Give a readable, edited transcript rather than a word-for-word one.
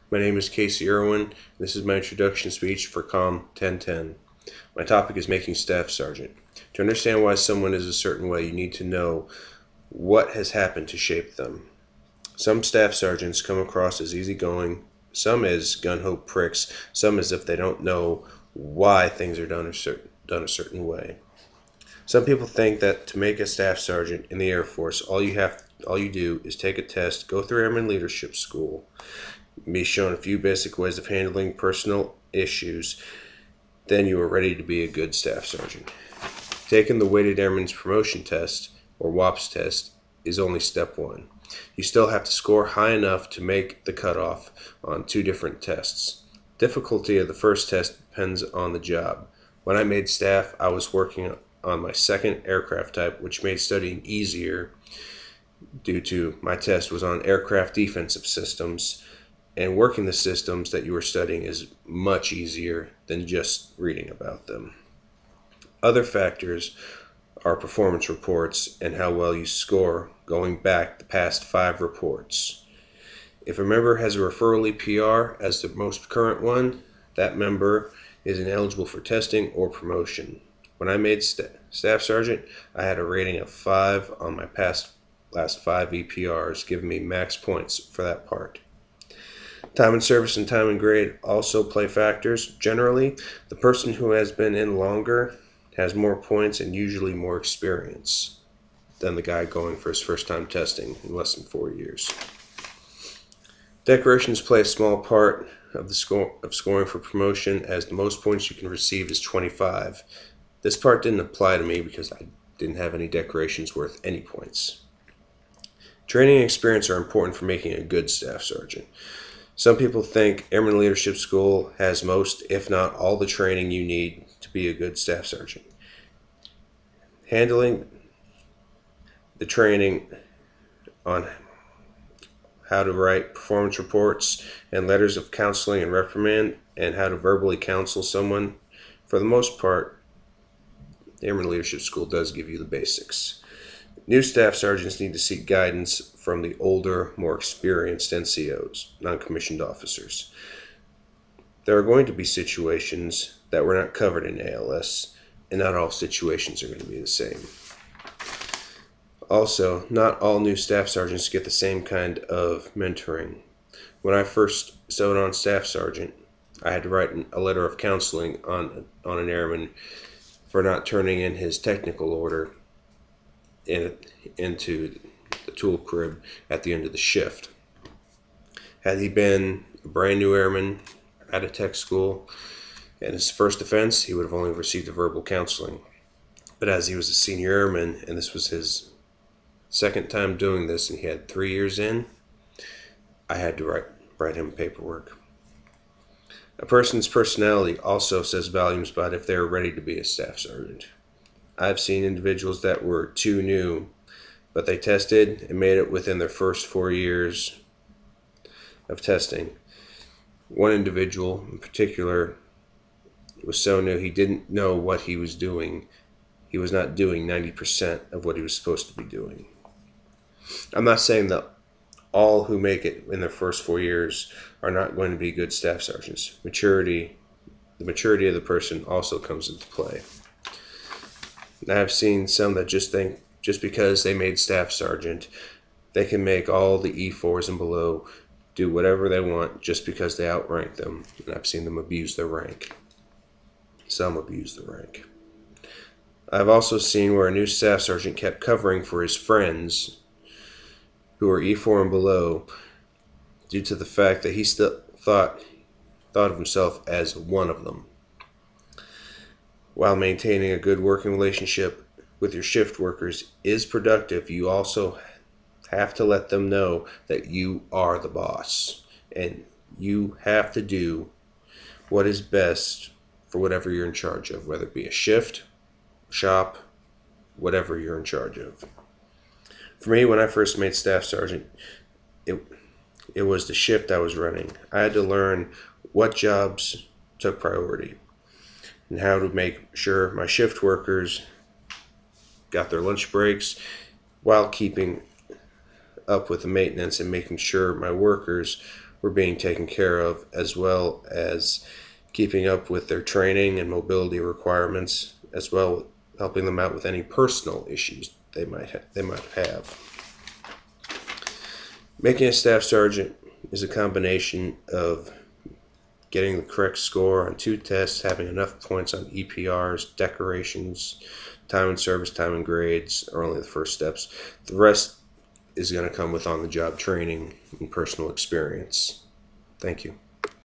My name is Casey Erwin. This is my introduction speech for Comm 1010. My topic is making staff sergeant. To understand why someone is a certain way, you need to know what has happened to shape them. Some staff sergeants come across as easygoing, some as gun-ho pricks, some as if they don't know why things are done a certain way. Some people think that to make a staff sergeant in the Air Force, all you do is take a test, go through Airman Leadership School, be shown a few basic ways of handling personal issues, then you are ready to be a good staff sergeant. Taking the Weighted Airman's Promotion Test, or WAPS test, is only step one. You still have to score high enough to make the cutoff on two different tests. Difficulty of the first test depends on the job. When I made staff, I was working on my second aircraft type, which made studying easier due to my test was on aircraft defensive systems, and working the systems that you are studying is much easier than just reading about them. Other factors are performance reports and how well you score going back the past 5 reports. If a member has a referral PR as the most current one, that member is ineligible for testing or promotion. When I made staff sergeant, I had a rating of 5 on my last 5 EPRs, giving me max points for that part. Time in service and time in grade also play factors. Generally, the person who has been in longer has more points and usually more experience than the guy going for his first time testing in less than 4 years. Decorations play a small part of scoring for promotion, as the most points you can receive is 25. This part didn't apply to me because I didn't have any decorations worth any points. Training and experience are important for making a good staff sergeant. Some people think Airman Leadership School has most, if not all, the training you need to be a good staff sergeant. Handling the training on how to write performance reports and letters of counseling and reprimand, and how to verbally counsel someone, for the most part, the Airman Leadership School does give you the basics. New staff sergeants need to seek guidance from the older, more experienced NCOs, non-commissioned officers. There are going to be situations that were not covered in ALS, and not all situations are going to be the same. Also, not all new staff sergeants get the same kind of mentoring. When I first stowed on staff sergeant, I had to write a letter of counseling on an airman for not turning in his technical order into the tool crib at the end of the shift. Had he been a brand new airman at a tech school and his first offense, he would have only received a verbal counseling. But as he was a senior airman and this was his second time doing this and he had 3 years in, I had to write him paperwork. A person's personality also says volumes about if they are ready to be a staff sergeant. I've seen individuals that were too new, but they tested and made it within their first 4 years of testing. One individual in particular was so new he didn't know what he was doing. He was not doing 90% of what he was supposed to be doing. I'm not saying that all who make it in their first 4 years are not going to be good staff sergeants. The maturity of the person also comes into play. I've seen some that just think just because they made staff sergeant, they can make all the E4s and below do whatever they want just because they outrank them. And I've seen them abuse their rank. Some abuse the rank. I've also seen where a new staff sergeant kept covering for his friends who are E4 and below due to the fact that he still thought of himself as one of them. While maintaining a good working relationship with your shift workers is productive, you also have to let them know that you are the boss and you have to do what is best for whatever you're in charge of, whether it be a shift, shop, whatever you're in charge of. For me, when I first made staff sergeant, it was the shift I was running. I had to learn what jobs took priority and how to make sure my shift workers got their lunch breaks while keeping up with the maintenance and making sure my workers were being taken care of, as well as keeping up with their training and mobility requirements, as well as helping them out with any personal issues they might have. Making a staff sergeant is a combination of getting the correct score on 2 tests, having enough points on EPRs, decorations, time and service, time and grades are only the first steps. The rest is going to come with on-the-job training and personal experience. Thank you.